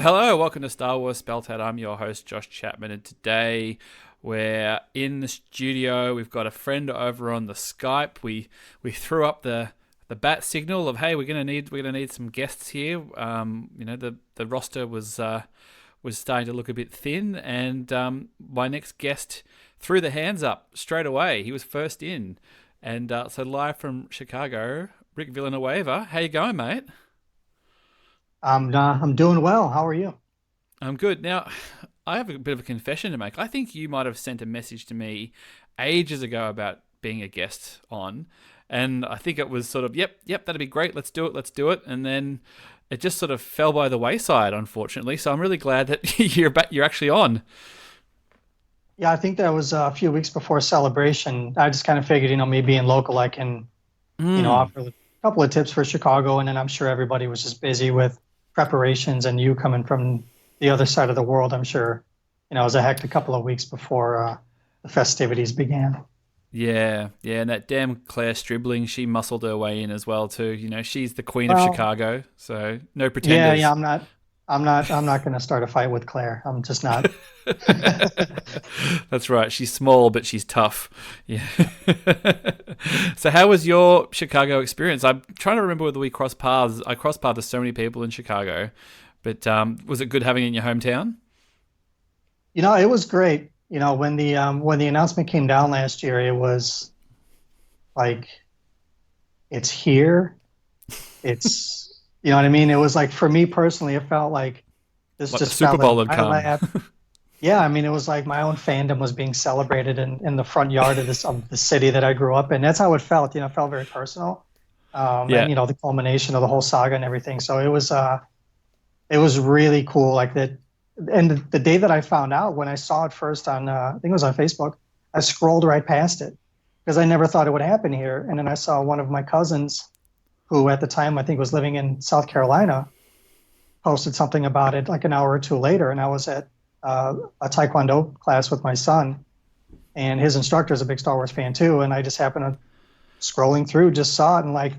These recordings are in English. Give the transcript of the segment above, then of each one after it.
Hello, welcome to Star Wars Spelt Out. I'm your host, Josh Chapman, and today we're in the studio. We've got a friend over on the Skype. We threw up the bat signal of, hey, we're gonna need some guests here. The roster was starting to look a bit thin, and my next guest threw the hands up straight away. He was first in, and so live from Chicago, Rik Villanueva. How you going, mate? I'm doing well. How are you? I'm good. Now, I have a bit of a confession to make. I think you might have sent a message to me ages ago about being a guest on, and I think it was sort of, yep, that'd be great. Let's do it. And then it just sort of fell by the wayside, unfortunately. So I'm really glad that you're actually on. Yeah, I think that was a few weeks before Celebration. I just kind of figured, me being local, I can, Mm, offer a couple of tips for Chicago, and then I'm sure everybody was just busy with preparations, and you coming from the other side of the world, I'm sure, it was a hectic couple of weeks before the festivities began. yeah, and that damn Claire Stribling, she muscled her way in as well too. She's the queen of Well, Chicago, so no yeah, pretenders. I'm not going to start a fight with Claire. I'm just not. That's right. She's small, but she's tough. Yeah. So, how was your Chicago experience? I'm trying to remember whether we crossed paths. I crossed paths with so many people in Chicago, but was it good having it in your hometown? It was great. When the announcement came down last year, it was like it's here. You know what I mean? It was like for me personally, it felt like this Like the just Super fell in Bowl had my come. lap. Yeah, I mean, it was like my own fandom was being celebrated in the front yard of the city that I grew up in. That's how it felt. It felt very personal. And Yeah, the culmination of the whole saga and everything. So it was really cool. Like that, and the day that I found out, when I saw it first on, I think it was on Facebook, I scrolled right past it because I never thought it would happen here. And then I saw one of my cousins, who at the time I think was living in South Carolina, posted something about it like an hour or two later, and I was at a Taekwondo class with my son, and his instructor is a big Star Wars fan too, and I just happened to scrolling through, just saw it, and like,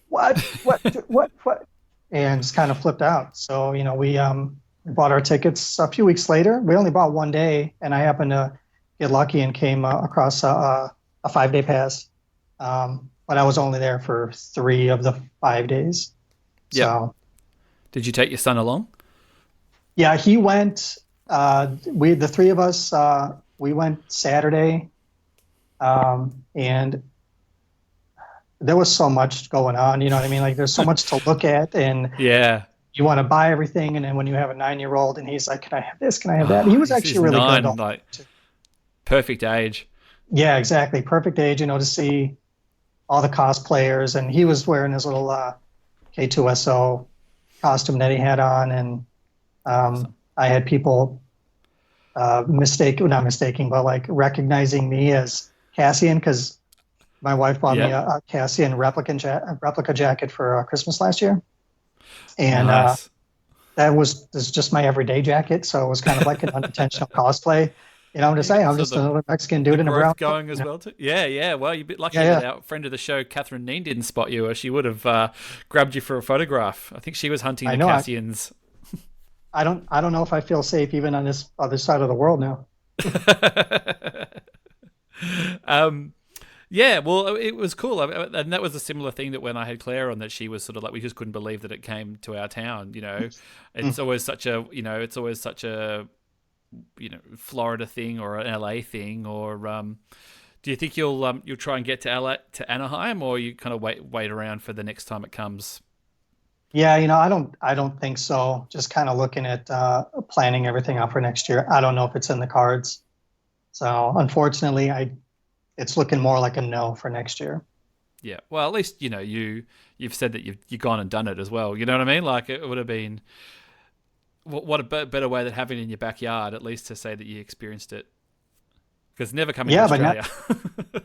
what, and just kind of flipped out. So we bought our tickets a few weeks later. We only bought one day, and I happened to get lucky and came across a 5 day pass. But I was only there for 3 of the 5 days. yep. So Did you take your son along? yeah, he went. The three of us, we went Saturday, and there was so much going on. You know what I mean? Like there's so much to look at, and Yeah. you want to buy everything. And then when you have a 9 year old, and he's like, "Can I have this? Can I have that?" And he Oh, was he's actually really good. nine, like perfect age. Yeah, exactly. Perfect age, to see all the cosplayers, and he was wearing his little K2SO costume that he had on, and Awesome. I had people well, not mistaking, but like recognizing me as Cassian because my wife bought me Yep. a Cassian replica jacket for Christmas last year, and Nice. that was just my everyday jacket, so it was kind of like an unintentional cosplay. I'm just You saying, got I'm sort of just the another Mexican the dude in a brown growth coat. going as well too. Yeah, yeah. Well, you're a bit Yeah, lucky that yeah. our friend of the show, Catherine Neen, didn't spot you, or she would have grabbed you for a photograph. I think she was hunting I the know. Cassians. I don't know if I feel safe even on this other side of the world now. um, yeah, well, it was cool, and that was a similar thing that when I had Claire on, that she was sort of like, we just couldn't believe that it came to our town. Mm. It's always such a, it's always such a, Florida thing or an LA thing, or do you think you'll try and get to LA, to Anaheim, or you kind of wait around for the next time it comes? Yeah, I don't think so. Just kind of looking at planning everything out for next year. I don't know if it's in the cards. So unfortunately, I it's looking more like a no for next year. Yeah. Well, at least you've said that you've gone and done it as well. You know what I mean? Like it would have been what a better way than having it in your backyard, at least to say that you experienced it. Because never coming to Yeah, but not, Australia.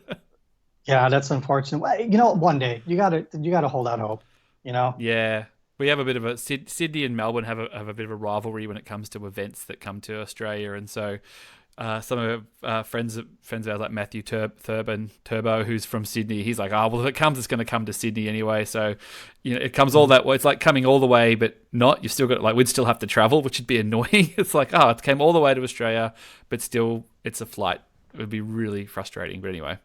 yeah, that's unfortunate. Well, one day you gotta hold out hope. You know. Yeah. We have a bit of a Sydney and Melbourne have a bit of a rivalry when it comes to events that come to Australia, and so some of friends of ours, like Matthew Turbo, who's from Sydney. He's like, oh well, if it comes, it's going to come to Sydney anyway. So, it comes all that way. It's like coming all the way, but not. You still got we'd still have to travel, which would be annoying. It's like, oh, it came all the way to Australia, but still, it's a flight. It would be really frustrating. But anyway,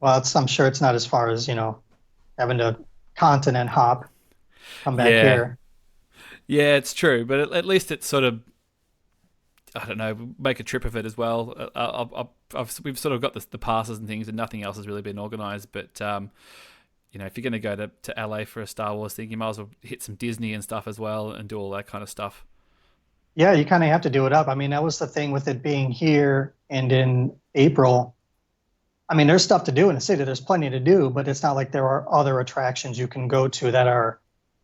Well, I'm sure it's not as far as having to continent hop, come back here. Yeah, it's true. But at least it's sort of, I don't know, make a trip of it as well. We've sort of got the passes and things, and nothing else has really been organised. But if you're going to go to LA for a Star Wars thing, you might as well hit some Disney and stuff as well, and do all that kind of stuff. Yeah, you kind of have to do it up. I mean, that was the thing with it being here and in April. I mean, there's stuff to do in the city. There's plenty to do, but it's not like there are other attractions you can go to that are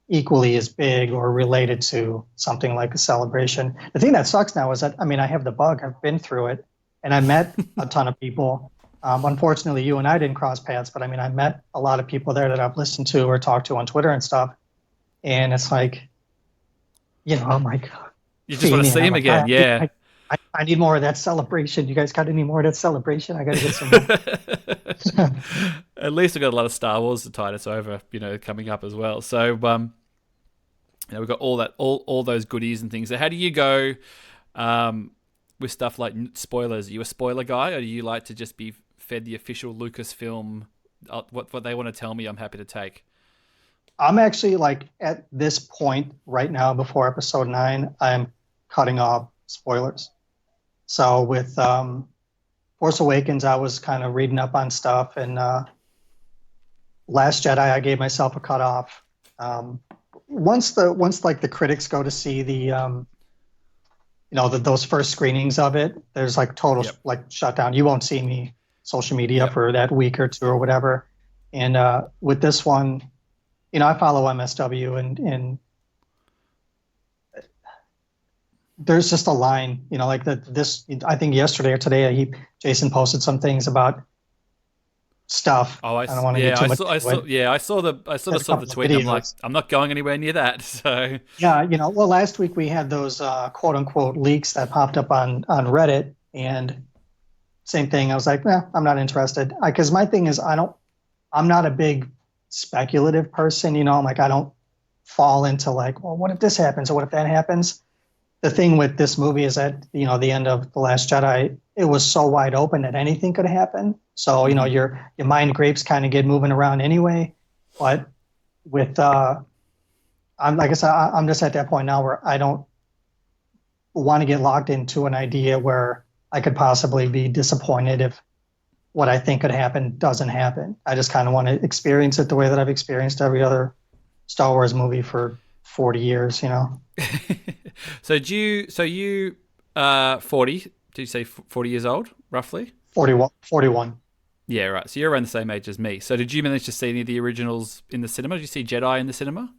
equally as big or related to something like a celebration. The thing that sucks now is that, I mean, I have the bug. I've been through it, and I met a ton of people. Unfortunately, you and I didn't cross paths, but I mean, I met a lot of people there that I've listened to or talked to on Twitter and stuff. And it's like, I'm like, you just want to see him again. Yeah. I need more of that celebration. You guys got any more of that celebration? I got to get some more. At least we've got a lot of Star Wars to tide us over, coming up as well. So, we've got all those goodies and things. So how do you go with stuff like spoilers? Are you a spoiler guy, or do you like to just be fed the official Lucasfilm? What they want to tell me, I'm happy to take. I'm actually at this point right now before episode 9, I'm cutting off spoilers. So with Force Awakens, I was kind of reading up on stuff, and Last Jedi, I gave myself a cutoff. Once the critics go to see the those first screenings of it, there's total shutdown. You won't see me social media for that week or two or whatever. And with this one, I follow MSW, and there's just a line, this, I think yesterday or today, Jason posted some things about stuff. Oh, I don't want to get too much. I saw the tweet. I'm like, I'm not going anywhere near that. So yeah, well, last week we had those quote unquote leaks that popped up on Reddit, and same thing. I was like, I'm not interested. Because my thing is, I'm not a big speculative person. I'm like, I don't fall into well, what if this happens or what if that happens? The thing with this movie is that, the end of The Last Jedi, it was so wide open that anything could happen. So, your mind grapes kind of get moving around anyway. But with, like I said, I'm just at that point now where I don't want to get locked into an idea where I could possibly be disappointed if what I think could happen doesn't happen. I just kind of want to experience it the way that I've experienced every other Star Wars movie for 40 years, So you 40, did you say 40 years old, roughly? 41. Yeah, right. So you're around the same age as me. So did you manage to see any of the originals in the cinema? Did you see Jedi in the cinema?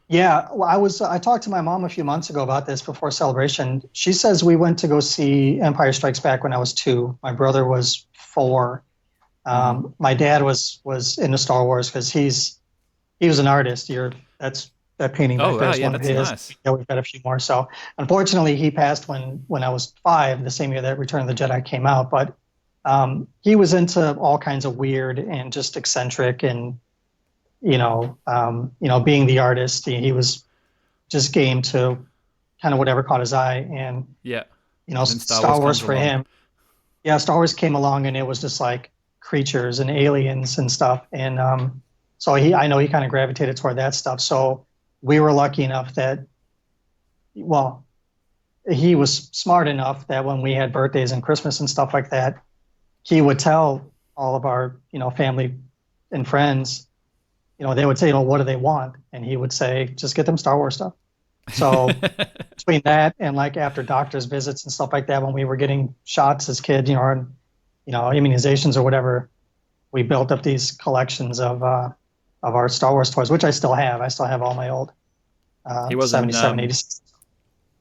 Yeah, well, I talked to my mom a few months ago about this before Celebration. She says we went to go see Empire Strikes Back when I was 2. My brother was 4. My dad was into Star Wars because he was an artist. That painting back there is one of his. Nice. Yeah, we've got a few more. So unfortunately, he passed when I was 5, the same year that Return of the Jedi came out. But he was into all kinds of weird and just eccentric, and being the artist, he was just game to kind of whatever caught his eye. And Star Wars for him. Yeah, Star Wars came along, and it was just like creatures and aliens and stuff. And so I know he kind of gravitated toward that stuff. So we were lucky enough that, well, he was smart enough that when we had birthdays and Christmas and stuff like that, he would tell all of our, family and friends, they would say, what do they want? And he would say, just get them Star Wars stuff. So between that and after doctor's visits and stuff like that, when we were getting shots as kids, or, immunizations or whatever, we built up these collections of our Star Wars toys, which I still have. I still have all my old 77, 86.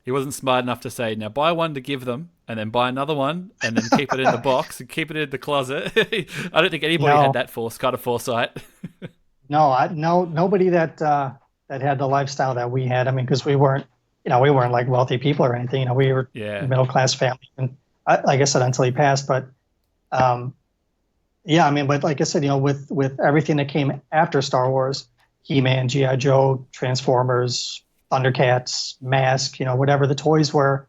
He wasn't smart enough to say, now buy one to give them, and then buy another one, and then keep it in the box and keep it in the closet. I don't think anybody had that kind of foresight. Nobody that had the lifestyle that we had. I mean, because we weren't we weren't like wealthy people or anything. We were Yeah. middle class family, and like I said, until he passed. But um, yeah, I mean, but like I said, with everything that came after Star Wars, He-Man, GI Joe, Transformers, Thundercats, Mask, whatever the toys were,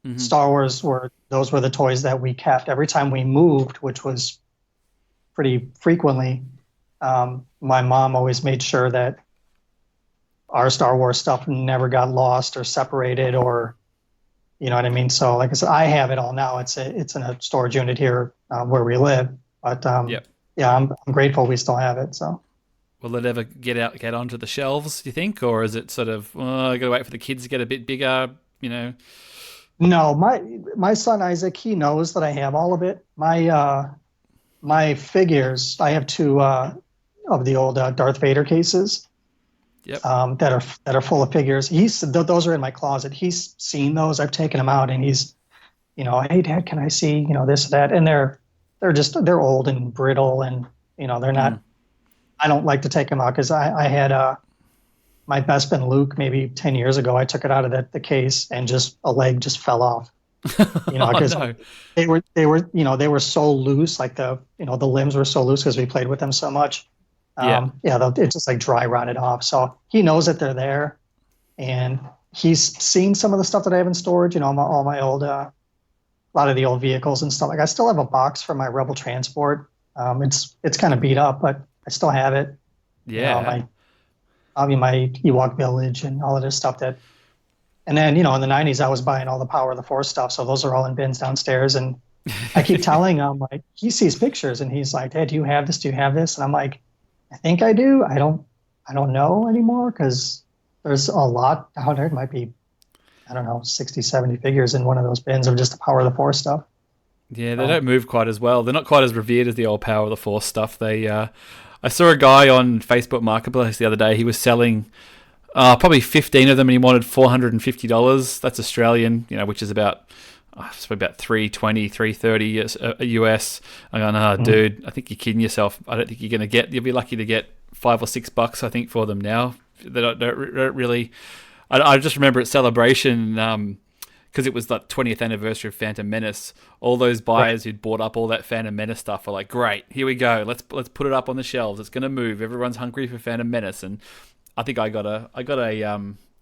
Hmm. Star Wars those were the toys that we kept every time we moved, which was pretty frequently. My mom always made sure that our Star Wars stuff never got lost or separated, or you know what I mean. So, like I said, I have it all now. It's in a storage unit here where we live. But Yep. yeah, I'm grateful we still have it. So Will it ever get onto the shelves, do you think? Or is it sort of, I got to wait for the kids to get a bit bigger, you know? no, my son Isaac, he knows that I have all of it. My figures, I have two of the old Darth Vader cases Yep. that are full of figures. Those are in my closet. He's seen those. I've taken them out, and he's, hey Dad, can I see, this that? And they're old and brittle, and they're Mm. not. I don't like to take them out because I had my Bespin Luke maybe 10 years ago. I took it out of the case, and just a leg just fell off. Oh, Because no. they were so loose, like the limbs were so loose because we played with them so much. Yeah. Yeah, it just like dry rotted off. So he knows that they're there, and he's seen some of the stuff that I have in storage. All my old, a lot of the old vehicles and stuff. Like I still have a box for my Rebel transport. It's kind of beat up, but I still have it. Yeah. My Ewok village and all of this stuff that. And then in the '90s, I was buying all the Power of the Force stuff, so those are all in bins downstairs. And I keep telling him, like, he sees pictures and he's like, "Hey, do you have this? Do you have this?" And I'm like, "I think I do. I don't know anymore because there's a lot out there. It might be, I don't know, 60, 70 figures in one of those bins of just the Power of the Force stuff." Yeah, they So don't move quite as well. They're not quite as revered as the old Power of the Force stuff. I saw a guy on Facebook Marketplace the other day. He was selling probably 15 of them, and he wanted $450. That's Australian, which is it's about 320, 330 US. I'm going, mm, dude, I think you're kidding yourself. I don't think you'll be lucky to get $5 or $6, I think, for them now. They don't really. I just remember at Celebration, because it was the 20th anniversary of Phantom Menace. All those right. buyers who'd bought up all that Phantom Menace stuff were like, "Great, here we go. Let's put it up on the shelves. It's going to move. Everyone's hungry for Phantom Menace." And I think I got a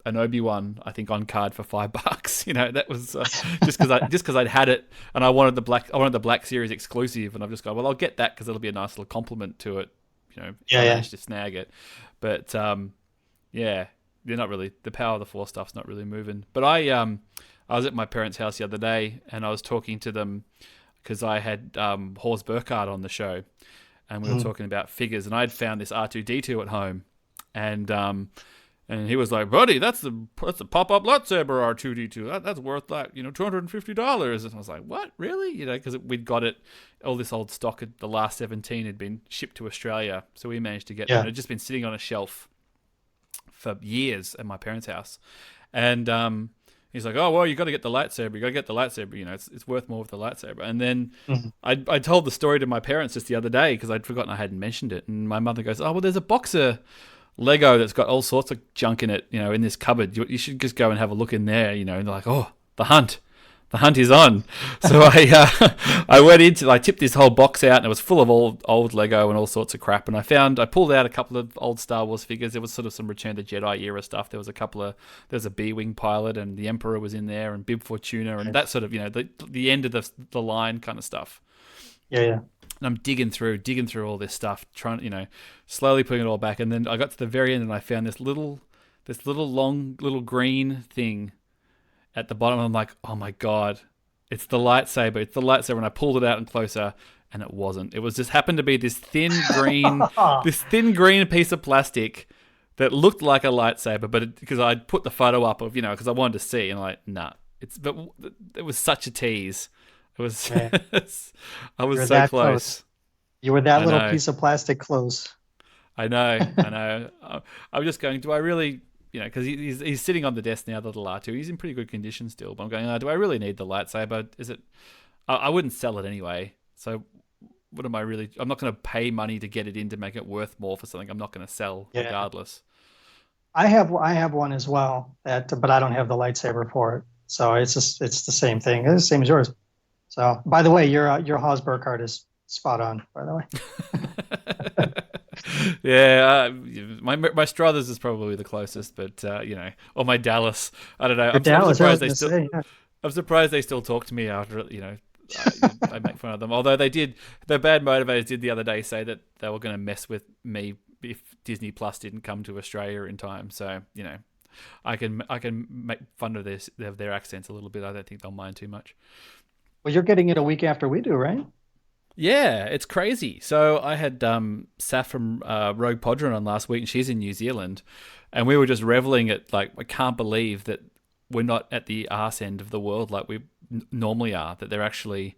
an Obi-Wan, I think, on card for $5. That was just because I'd had it, and I wanted the Black Series exclusive, and I've just gone, well, I'll get that because it'll be a nice little compliment to it, if Yeah, I yeah. manage to snag it. But yeah, they're not really, the Power of the Force stuff's not really moving. But I was at my parents' house the other day, and I was talking to them because I had Horst Burkhardt on the show, and we were Mm. talking about figures, and I'd found this R2D2 at home, and he was like, "Buddy, that's the pop-up lightsaber R2D2. That's worth like $250." And I was like, "What, really?" Because we'd got it, all this old stock at the last 17 had been shipped to Australia, so we managed to get them. Yeah. It had just been sitting on a shelf for years at my parents' house, and he's like, "Oh well, you got to get the lightsaber. You got to get the lightsaber. It's worth more with the lightsaber." And then Mhm. I told the story to my parents just the other day because I'd forgotten I hadn't mentioned it, and my mother goes, "Oh well, there's a box of Lego that's got all sorts of junk in it, in this cupboard. You should just go and have a look in there, And they're like, "Oh, the hunt." The hunt is on. So I tipped this whole box out, and it was full of old Lego and all sorts of crap. And I pulled out a couple of old Star Wars figures. There was sort of some Return of the Jedi era stuff. There was a B-wing pilot, and the Emperor was in there, and Bib Fortuna, and that sort of the end of the line kind of stuff. Yeah, yeah. And I'm digging through all this stuff, trying, slowly putting it all back. And then I got to the very end, and I found this little long little green thing at the bottom. I'm like, oh my god, it's the lightsaber. It's the lightsaber. And I pulled it out and closer, and it wasn't. It was just happened to be this thin green piece of plastic that looked like a lightsaber, but because I'd put the photo up of, because I wanted to see, and I'm like, nah, but it was such a tease. It was, Man, I you was were so that close. You were that I little know. piece of plastic close. I know. I'm just going, do I really, because he's sitting on the desk now, the little R2. He's in pretty good condition still, but I'm going, do I really need the lightsaber? Is it, I wouldn't sell it anyway. So what am I really, I'm not going to pay money to get it in to make it worth more for something I'm not going to sell Yeah. regardless. I have one as well but I don't have the lightsaber for it. So it's the same thing. It's the same as yours. So by the way, your Haas Burkhardt is spot on. By the way, Yeah, my Struthers is probably the closest, but or my Dallas. I don't know. your I'm Dallas. I surprised was they gonna still. say, yeah. I'm surprised they still talk to me after I make fun of them. Although they did, the bad motivators did the other day say that they were going to mess with me if Disney Plus didn't come to Australia in time. So I can make fun of their accents a little bit. I don't think they'll mind too much. Well, you're getting it a week after we do, right? Yeah, it's crazy. So I had Saf from Rogue Podron on last week, and she's in New Zealand, and we were just reveling at like I can't believe that we're not at the arse end of the world like we normally are. That they're actually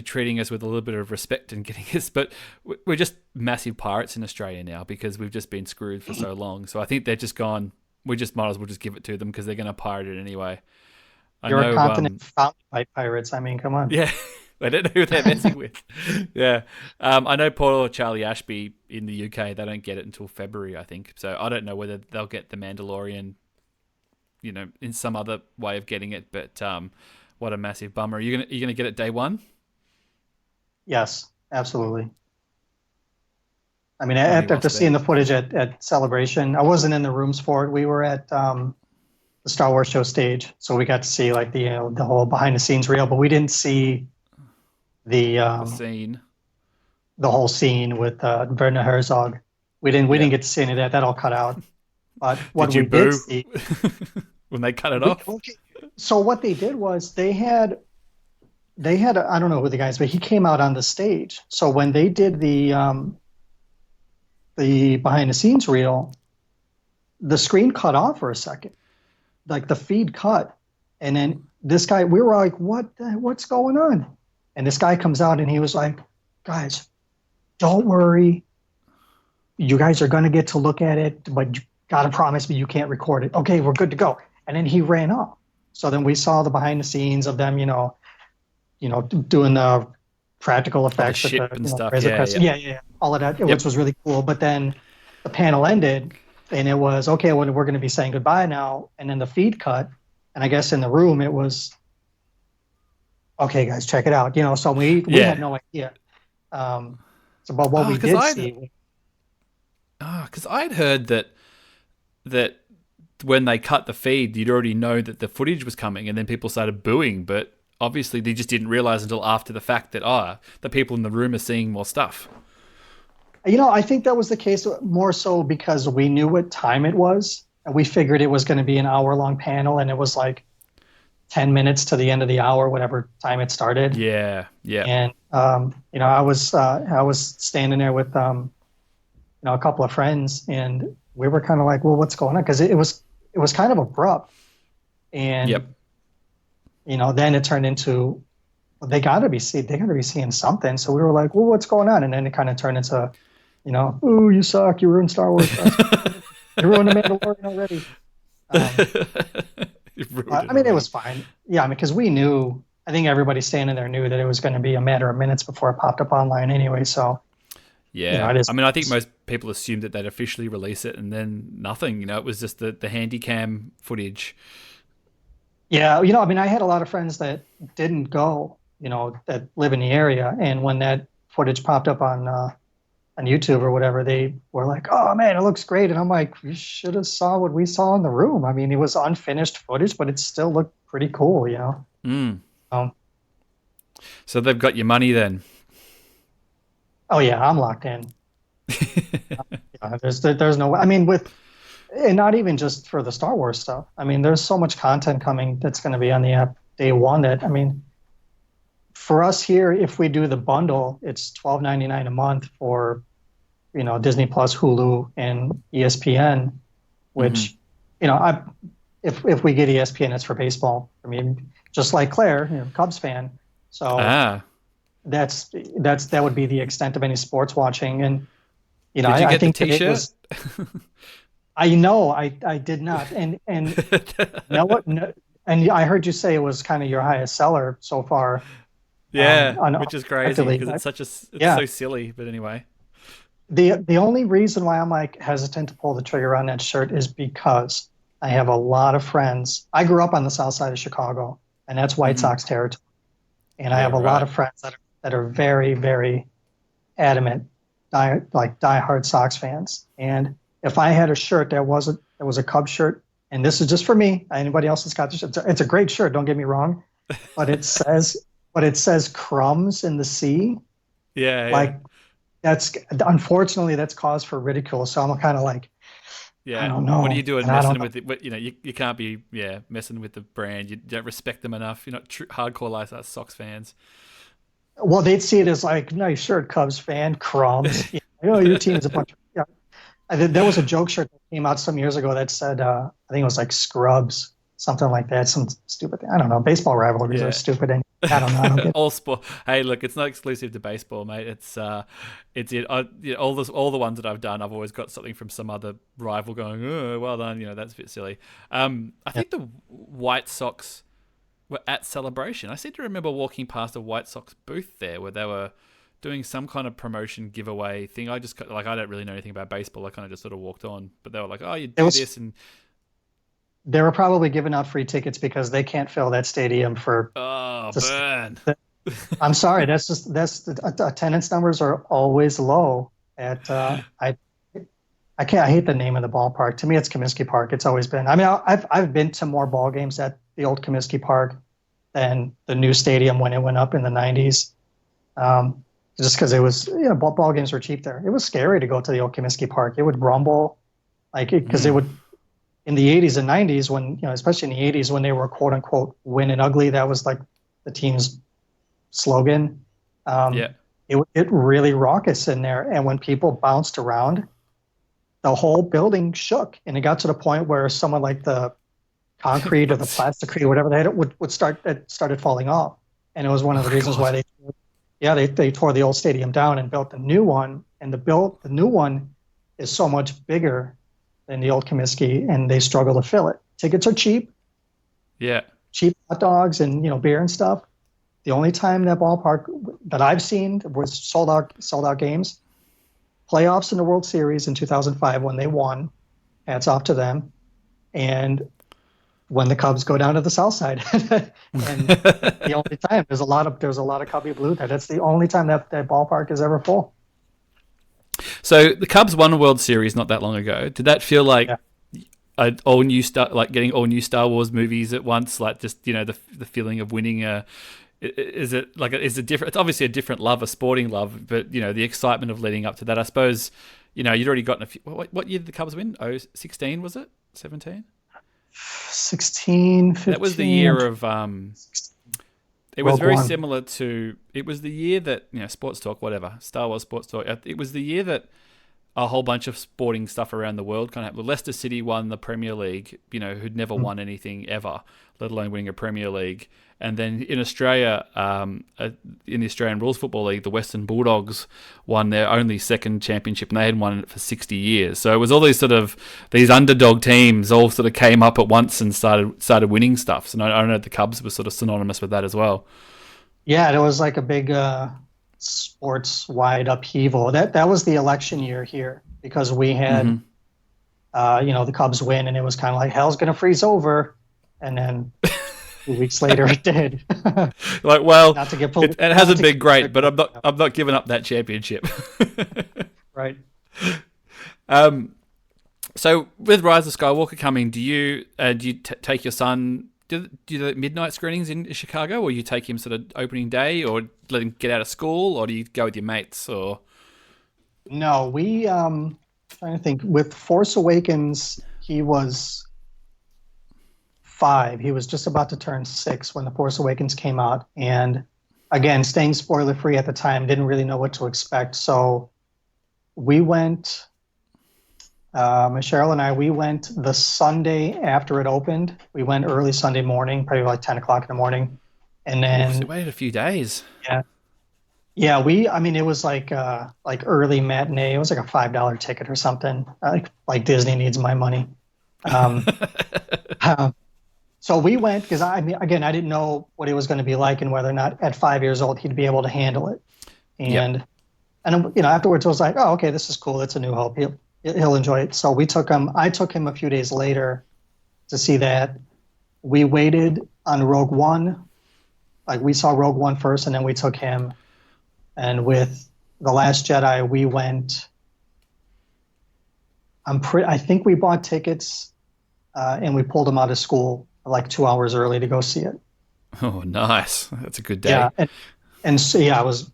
treating us with a little bit of respect and getting us. But we're just massive pirates in Australia now because we've just been screwed for so long. So I think they're just gone. We just might as well just give it to them because they're going to pirate it anyway. I You're a know. continent founded by pirates. I mean, come on. Yeah. They don't know who they're messing with. Yeah. I know Paul or Charlie Ashby in the UK, they don't get it until February, I think. So I don't know whether they'll get The Mandalorian, in some other way of getting it. But what a massive bummer. Are you gonna get it day one? Yes, absolutely. I mean, Mighty well after seeing spent. the footage at Celebration, I wasn't in the rooms for it. We were at the Star Wars show stage, so we got to see like the whole behind the scenes reel, but we didn't see the The scene. the whole scene with Werner Herzog. We didn't Yep. get to see any of that. That all cut out. But what Did you we did boo see, when they cut it off? okay. So what they did was they had I don't know who the guys, but he came out on the stage. So when they did the behind the scenes reel, the screen cut off for a second, like the feed cut, and then this guy, we were like, what's going on? And this guy comes out and he was like, guys, don't worry, you guys are going to get to look at it, but you gotta promise me you can't record it. Okay, we're good to go. And then he ran off. So then we saw the behind the scenes of them, doing the practical Oh, the effects with ship the and stuff. Razor Yeah, Crest. yeah. Yeah, yeah, yeah, all of that, Yep. which was really cool. But then the panel ended, and it was okay. Well, we're going to be saying goodbye now, and then the feed cut, and I guess in the room it was okay, guys, check it out. So we Yeah. had no idea. Um, but what Oh, we because did I'd see, because I'd heard that when they cut the feed, you'd already know that the footage was coming, and then people started booing. But obviously, they just didn't realize until after the fact that the people in the room are seeing more stuff. I think that was the case more so because we knew what time it was, and we figured it was going to be an hour-long panel, and it was like 10 minutes to the end of the hour, whatever time it started. Yeah, yeah, And I was standing there with a couple of friends, and we were kind of like, well, what's going on? Because it was kind of abrupt, yep, and then it turned into well, they got to be seeing something. So we were like, well, what's going on? And then it kind of turned into, oh, you suck, you ruined Star Wars, you ruined the Mandalorian already. Um, You've ruined I it mean, it already. was fine. Yeah, I mean, because we knew. I think everybody standing there knew that it was going to be a matter of minutes before it popped up online anyway. So Yeah, it is. I mean, I think most people assumed that they'd officially release it, and then nothing. It was just the handy cam footage. Yeah, I mean, I had a lot of friends that didn't go, that live in the area, and when that footage popped up on YouTube or whatever, they were like, "Oh man, it looks great," and I'm like, "You should have saw what we saw in the room." I mean, it was unfinished footage, but it still looked pretty cool. Mm. Um, So they've got your money then. oh yeah, I'm locked in. There's no way. I mean, and not even just for the Star Wars stuff. I mean, there's so much content coming that's going to be on the app day one that I mean, for us here, if we do the bundle, it's $12.99 a month for Disney Plus, Hulu, and ESPN. Hmm. Which I if we get ESPN, it's for baseball. I mean, just like Claire, Cubs fan. So Ah, that would be the extent of any sports watching. And did you I get the think that it T-shirt? was. I know I did not, and no what no, and I heard you say it was kind of your highest seller so far. Yeah, which is crazy Unexpectedly, because it's yeah. so silly. But anyway, The only reason why I'm like hesitant to pull the trigger on that shirt is because I have a lot of friends. I grew up on the south side of Chicago, and that's White Hmm. Sox territory. And I Yeah, have a lot right. of friends that are very, very adamant, diehard Sox fans. And if I had a shirt that was a Cubs shirt, and this is just for me, anybody else that's got this, it's a great shirt. Don't get me wrong, but it says crumbs in the sea. Yeah, yeah, Like that's unfortunately that's cause for ridicule. So I'm kind of like, I yeah. don't What are you know, doing and I messing don't know. with it? You can't be messing with the brand. You don't respect them enough. You're not hardcore like us Sox fans. Well, they'd see it as like, nice shirt, Cubs fan, crumbs. Your team is a bunch of. Yeah. There was a joke shirt that came out some years ago that said, I think it was like Scrubs, something like that, some stupid thing. I don't know. Baseball rivalries are Yeah. stupid, and I don't know. I don't get. All sport. Hey, look, it's not exclusive to baseball, mate. It's it. All the ones that I've done, I've always got something from some other rival going. Oh, well done. That's a bit silly. I Yeah. think the White Sox were at Celebration. I seem to remember walking past a White Sox booth there where they were doing some kind of promotion giveaway thing. I just like I don't really know anything about baseball. I kind of just sort of walked on, but they were like, "Oh, you It do was. this," and They were probably giving out free tickets because they can't fill that stadium for. oh, Just, burn. I'm sorry. That's the attendance numbers are always low at. I can't. I hate the name of the ballpark. To me, it's Comiskey Park. It's always been. I mean, I've been to more ball games at the old Comiskey Park than the new stadium when it went up in the '90s. Just because it was, ball games were cheap there. It was scary to go to the old Comiskey Park. It would rumble, like because it Mm, would in the '80s and '90s when especially in the '80s when they were quote unquote win and ugly. That was like the team's slogan. yeah. It really raucous in there, and when people bounced around the whole building shook, and it got to the point where someone like the concrete or the plasticrete or whatever they had would start it started falling off, and it was one of the Oh reasons why God. they tore the old stadium down and built the new one, and the new one is so much bigger than the old Comiskey, and they struggle to fill it. Tickets are cheap, Yeah. cheap hot dogs and beer and stuff. The only time that ballpark that I've seen was sold out games, playoffs in the World Series in 2005 when they won. Hats off to them. And when the Cubs go down to the South Side, and that's the only time. There's a lot of Cubby blue there. That's the only time that ballpark is ever full. So the Cubs won a World Series not that long ago. Did that feel like Yeah. all new like getting all new Star Wars movies at once? Like just the feeling of winning a. Is it like is it different? It's obviously a different love, a sporting love, but the excitement of leading up to that. I suppose you'd already gotten a few. What year did the Cubs win? Oh, 16 was it? 17? 16, That was the 15, year of It was Rogue very One. similar to. It was the year that Sports Talk, whatever, Star Wars Sports Talk. It was the year that a whole bunch of sporting stuff around the world kind of happened. Leicester City won the Premier League. Who'd never won anything ever, let alone winning a Premier League. And then in Australia, in the Australian Rules Football League, the Western Bulldogs won their only second championship, and they hadn't won it for 60 years. So it was all these underdog teams all sort of came up at once and started winning stuff. So I don't know if the Cubs were sort of synonymous with that as well. Yeah, it was like a big sports wide upheaval. That was the election year here because we had Hmm. the Cubs win, and it was kind of like hell's gonna freeze over, and then 2 weeks later it did. Like, well, Not to get it not hasn't to been get great, but political, I'm not giving up that championship. right? um, so with Rise of Skywalker coming, do you take your son? Do the midnight screenings in Chicago, or you take him sort of opening day, or let him get out of school, or do you go with your mates? Or No, we trying to think with Force Awakens, he was 5. He was just about to turn 6 when The Force Awakens came out. And again, staying spoiler free at the time, didn't really know what to expect. So we went, Cheryl and I, we went the Sunday after it opened. We went early Sunday morning, probably like 10 o'clock in the morning. And so then, waited a few days. yeah, yeah, I mean, it was like early matinee. It was like a $5 ticket or something. Like Disney needs my money. Um, So we went because I mean, again, I didn't know what it was going to be like and whether or not at 5 years old he'd be able to handle it. Yep. And And afterwards I was like, oh, okay, this is cool. It's A New Hope. He'll enjoy it. So we took him. I took him a few days later to see that. We waited on Rogue One. Like we saw Rogue One first, and then we took him. And with The Last Jedi, we went. I think we bought tickets, and we pulled him out of school like 2 hours early to go see it. Oh, nice. That's a good day. Yeah, and so yeah, it was.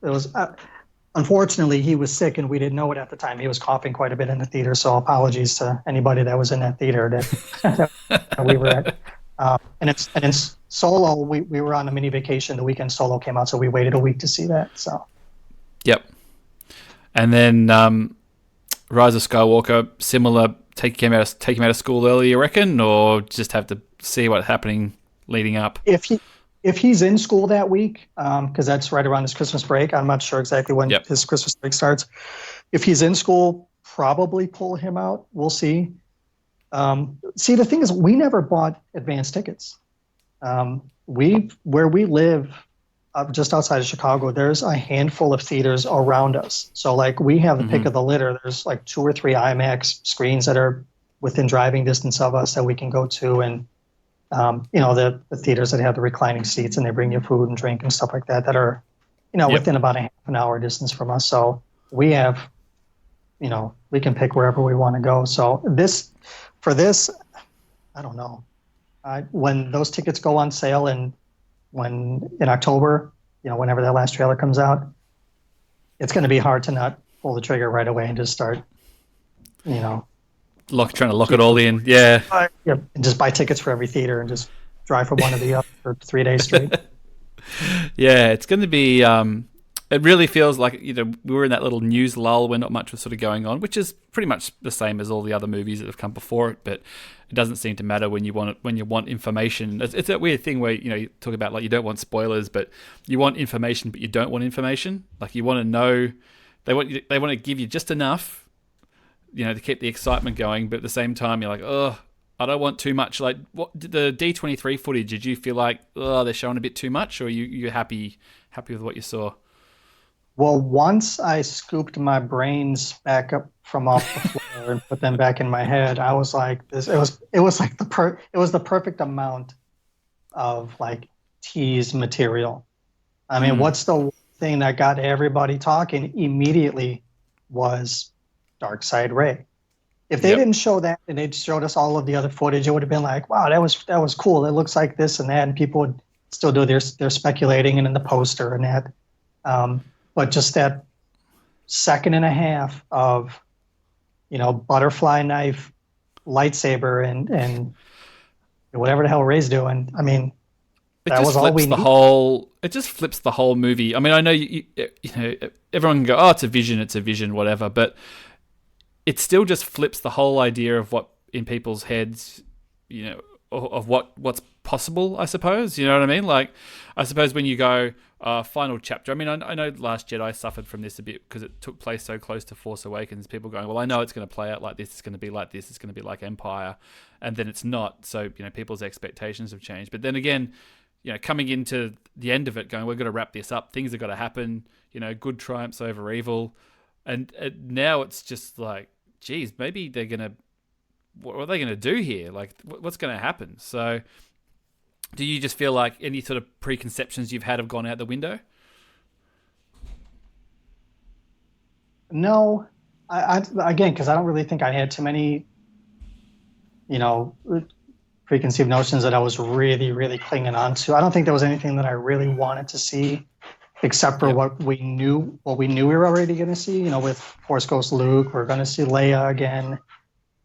Unfortunately, he was sick, and we didn't know it at the time. He was coughing quite a bit in the theater, so apologies to anybody that was in that theater that, that we were at. And it's Solo. We were on a mini vacation the weekend Solo came out, so we waited a week to see that. So. Yep. And then Rise of Skywalker, similar. Take him out of school early, you reckon, or just have to see what's happening leading up? If he's in school that week, because that's right around his Christmas break, I'm not sure exactly when his Christmas break starts. If he's in school, probably pull him out. We'll see. See, the thing is, we never bought advance tickets. Where we live, just outside of Chicago, there's a handful of theaters around us. So, like, we have the pick of the litter. There's like 2 or 3 IMAX screens that are within driving distance of us that we can go to, and the theaters that have the reclining seats and they bring you food and drink and stuff like that are, within about a half an hour distance from us. So we have, we can pick wherever we want to go. So for this, I don't know. When those tickets go on sale in October, whenever that last trailer comes out, it's going to be hard to not pull the trigger right away and just start, trying to lock it all in. Yeah. And just buy tickets for every theater and just drive from one to the other for 3 days straight. Yeah, it's going to be. It really feels like we were in that little news lull where not much was sort of going on, which is pretty much the same as all the other movies that have come before it. But it doesn't seem to matter when you want information. It's that weird thing where you talk about like you don't want spoilers, but you want information, but you don't want information. Like you want to know, they want to give you just enough, to keep the excitement going, but at the same time you're like, oh, I don't want too much. Like what the D23 footage, did you feel like, oh, they're showing a bit too much, or you happy with what you saw? Well, once I scooped my brains back up from off the floor and put them back in my head, I was like, this. It was like the perfect amount of like tease material. I mean, what's the thing that got everybody talking immediately was Dark Side Ray. If they didn't show that and they showed us all of the other footage, it would have been like, wow, that was cool. It looks like this and that, and people would still do their speculating and in the poster and that. But just that second and a half of, butterfly knife, lightsaber, and whatever the hell Ray's doing. I mean, that was all we need. It just flips the whole movie. I mean, I know everyone can go, oh, it's a vision, whatever, but it still just flips the whole idea of what in people's heads, of what's possible, I suppose. You know what I mean? Like, I suppose when you go final chapter, I mean, I know Last Jedi suffered from this a bit because it took place so close to Force Awakens. People going, well, I know it's going to play out like this. It's going to be like this. It's going to be like Empire. And then it's not. So, people's expectations have changed. But then again, coming into the end of it going, we're going to wrap this up. Things have got to happen. Good triumphs over evil. And now it's just like, geez, maybe they're going to, what are they going to do here? Like, what's going to happen? So do you just feel like any sort of preconceptions you've had have gone out the window? No, again, because I don't really think I had too many, preconceived notions that I was really, really clinging on to. I don't think there was anything that I really wanted to see, except for what we knew we were already going to see. With Force Ghost Luke, we're going to see Leia again.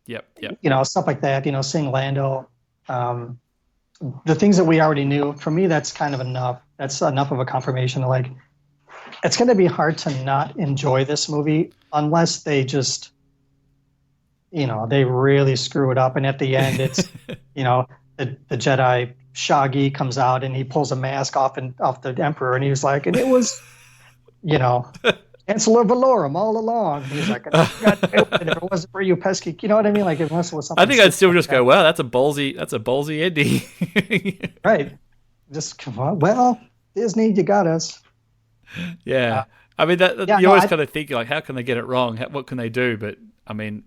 Yep. Stuff like that. Seeing Lando. The things that we already knew, for me, that's kind of enough. That's enough of a confirmation. Like, it's going to be hard to not enjoy this movie unless they just, they really screw it up. And at the end, it's, the Jedi Shaggy comes out and he pulls a mask off the Emperor, and he was like, and it was, Chancellor Valorum all along. He's like, God, if it wasn't for you pesky, you know what I mean? Like, unless it was something. I think I'd still just go, wow, that's a ballsy ending. Right. Just come on. Well, Disney, you got us. Yeah. I mean, that Yeah, you no, always kind of think like, how can they get it wrong? What can they do? But I mean,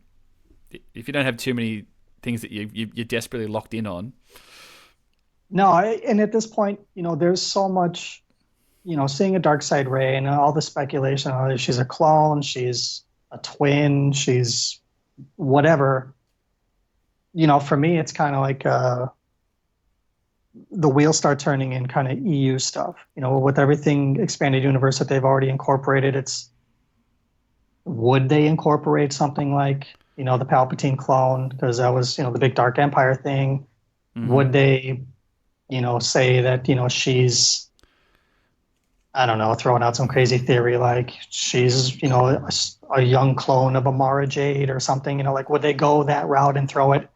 if you don't have too many things that you're desperately locked in on. no, and at this point, there's so much, seeing a dark side Ray and all the speculation. Oh, she's a clone, she's a twin, she's whatever. For me, it's kind of like the wheels start turning in kind of EU stuff. With everything expanded universe that they've already incorporated, would they incorporate something like, the Palpatine clone? Because that was, the big Dark Empire thing. Mm-hmm. Would they, say that, she's, I don't know, throwing out some crazy theory like she's, a young clone of Amara Jade or something, like would they go that route and throw it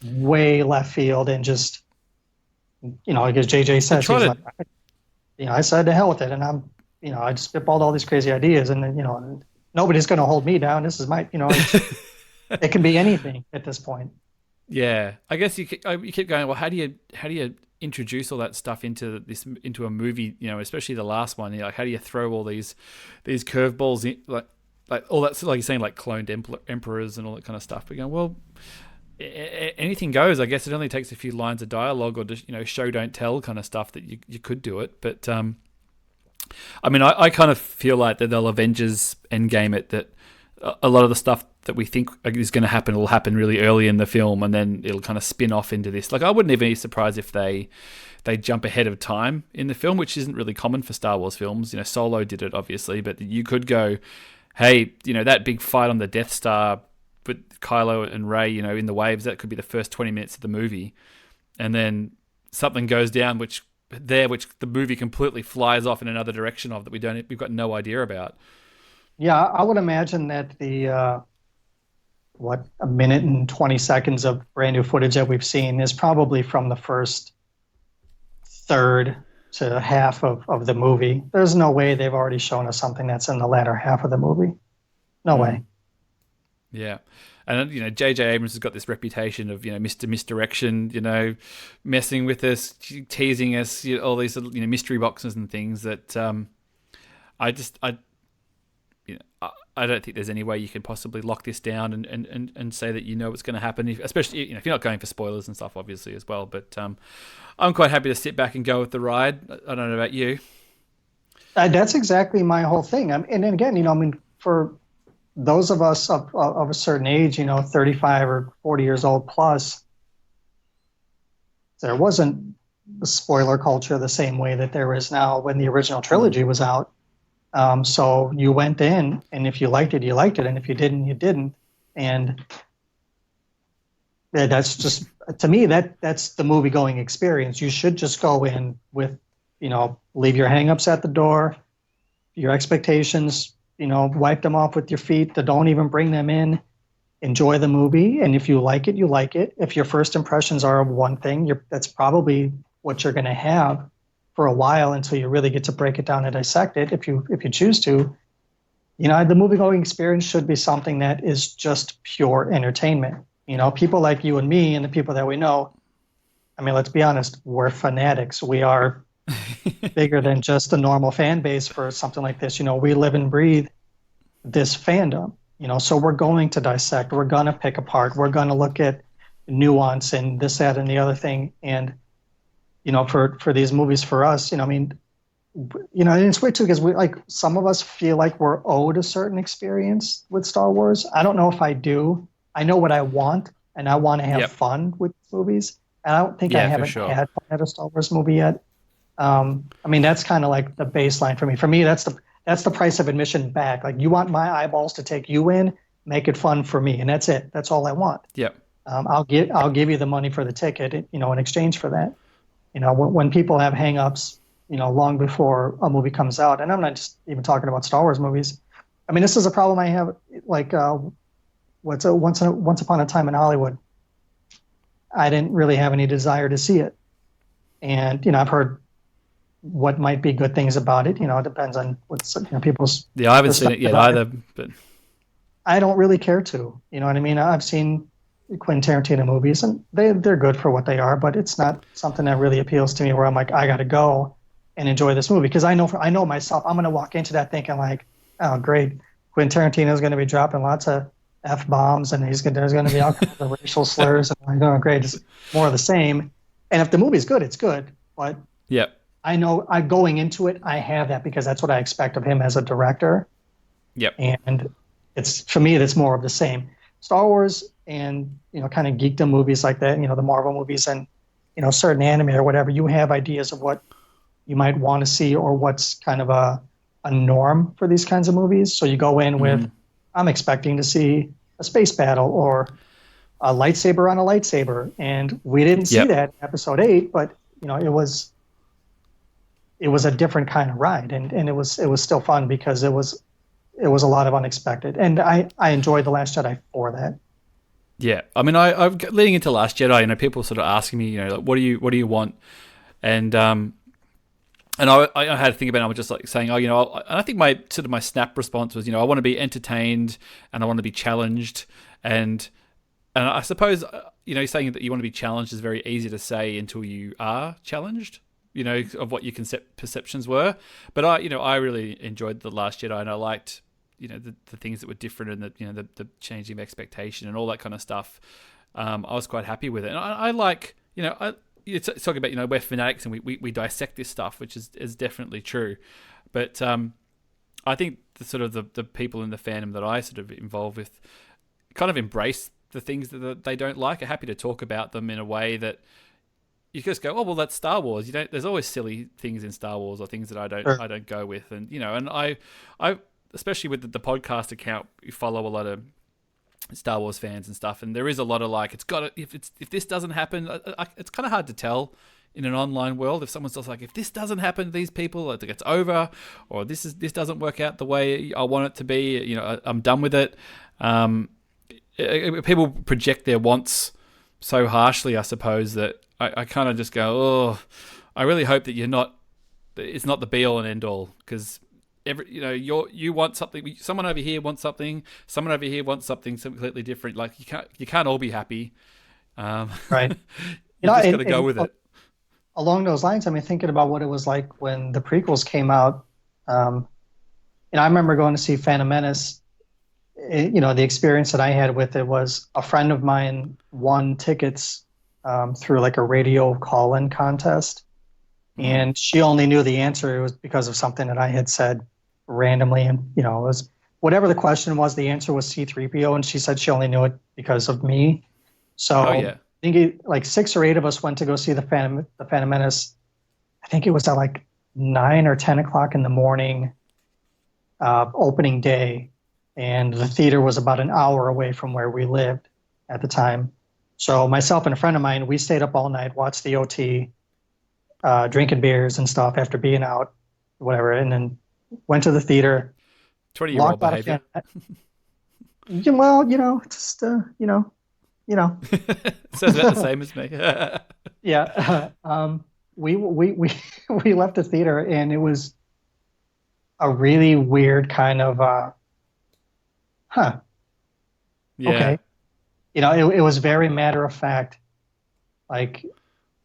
way left field and just, like as JJ says, he's like, I said to hell with it, and I just spitballed all these crazy ideas, and then, nobody's going to hold me down. This is my, it can be anything at this point. Yeah, I guess you keep going. Well, how do you introduce all that stuff into a movie? Especially the last one. Like, how do you throw all these curveballs in, like all that, like you're saying, like cloned emperors and all that kind of stuff? But going, well, anything goes. I guess it only takes a few lines of dialogue or just show don't tell kind of stuff that you could do it. But I mean, I kind of feel like that they'll Avengers Endgame it, that a lot of the stuff that we think is going to happen will happen really early in the film, and then it'll kind of spin off into this. Like, I wouldn't even be surprised if they jump ahead of time in the film, which isn't really common for Star Wars films. Solo did it, obviously, but you could go, hey, that big fight on the Death Star with Kylo and Rey, in the waves, that could be the first 20 minutes of the movie. And then something goes down, which the movie completely flies off in another direction of that we've got no idea about. Yeah, I would imagine that the a minute and 20 seconds of brand new footage that we've seen is probably from the first third to half of the movie. There's no way they've already shown us something that's in the latter half of the movie. No way. Yeah. And, J.J. Abrams has got this reputation of, Mr. Misdirection, messing with us, teasing us, all these little, mystery boxes and things that I don't think there's any way you can possibly lock this down and say that what's going to happen, especially if you're not going for spoilers and stuff, obviously, as well. But I'm quite happy to sit back and go with the ride. I don't know about you. That's exactly my whole thing. And again, for those of us of a certain age, 35 or 40 years old plus, there wasn't the spoiler culture the same way that there is now when the original trilogy was out. So you went in, and if you liked it, you liked it, and if you didn't, you didn't. And that's just, to me, that's the movie-going experience. You should just go in with, leave your hang-ups at the door, your expectations, wipe them off with your feet. Don't even bring them in. Enjoy the movie, and if you like it, you like it. If your first impressions are one thing, that's probably what you're going to have for a while until you really get to break it down and dissect it. If you choose to, the movie-going experience should be something that is just pure entertainment. People like you and me and the people that we know. I mean, let's be honest, we're fanatics. We are bigger than just a normal fan base for something like this. We live and breathe this fandom, so we're going to dissect, we're going to pick apart, we're going to look at nuance and this, that, and the other thing. And, for these movies, for us, and it's weird too, because some of us feel like we're owed a certain experience with Star Wars. I don't know if I do. I know what I want, and I want to have fun with movies. And I don't think I haven't had fun at a Star Wars movie yet. That's kind of like the baseline for me. For me, that's the price of admission back. Like, you want my eyeballs to take you in, make it fun for me, and that's it. That's all I want. Yep. I'll give you the money for the ticket, in exchange for that. When people have hang-ups, long before a movie comes out, and I'm not just even talking about Star Wars movies. I mean, this is a problem I have. Like, once upon a time in Hollywood, I didn't really have any desire to see it, and I've heard what might be good things about it. It depends on what's people's. Yeah, I haven't seen it yet either, but I don't really care to. You know what I mean? I've seen Quentin Tarantino movies, and they're good for what they are, but it's not something that really appeals to me. Where I'm like, I got to go and enjoy this movie, because I know myself, I'm going to walk into that thinking like, oh, great. Quentin Tarantino's going to be dropping lots of F bombs, and there's going to be all kinds of racial slurs. And I'm like, oh, great. It's more of the same. And if the movie's good, it's good. But Yep. I know I going into it, I have that because that's what I expect of him as a director. Yep. And it's for me, that's more of the same. Star Wars and kind of geekdom movies like that, the Marvel movies and certain anime or whatever, you have ideas of what you might want to see or what's kind of a norm for these kinds of movies. So you go in with, I'm expecting to see a space battle or a lightsaber on a lightsaber, and we didn't see that in episode 8, but it was a different kind of ride, and it was still fun because it was a lot of unexpected, and I enjoyed The Last Jedi for that. Yeah, I mean, I'm leading into Last Jedi, people sort of asking me, like, what do you want, and I had to think about it. I was just like saying, I think my snap response was, I want to be entertained and I want to be challenged, and I suppose saying that you want to be challenged is very easy to say until you are challenged, of what your perceptions were. But I really enjoyed The Last Jedi, and I liked the things that were different, and the changing of expectation and all that kind of stuff. I was quite happy with it, and I like it's talking about we're fanatics and we dissect this stuff, which is definitely true. But I think the sort of the people in the fandom that I sort of involved with kind of embrace the things that they don't like, are happy to talk about them in a way that you just go, oh well, that's Star Wars. There's always silly things in Star Wars or things that I don't go with, and and I especially with the podcast account, you follow a lot of Star Wars fans and stuff, and there is a lot of like, if this doesn't happen, it's kind of hard to tell in an online world if someone's just like, if this doesn't happen to these people, it's over, or this doesn't work out the way I want it to be. I'm done with it. People project their wants so harshly, I suppose, that I kind of just go, oh, I really hope that it's not the be all and end all, because you want something, someone over here wants something, someone over here wants something completely different. Like you can't all be happy. Right. You just got to go with it. Along those lines, I mean, thinking about what it was like when the prequels came out, I remember going to see Phantom Menace. The experience that I had with it was a friend of mine won tickets through like a radio call-in contest, and she only knew the answer. It was because of something that I had said randomly, and it was whatever the question was. The answer was C-3PO, and she said she only knew it because of me. So I think like 6 or 8 of us went to go see the Phantom Menace. I think it was at like 9 or 10 o'clock in the morning, opening day, and the theater was about an hour away from where we lived at the time. So myself and a friend of mine, we stayed up all night, watched the OT, drinking beers and stuff after being out, whatever, and then went to the theater. 20-year-old behavior. Well, just Says about the same as me. Yeah. We left the theater, and it was a really weird kind of Yeah. Okay. It was very matter of fact. Like,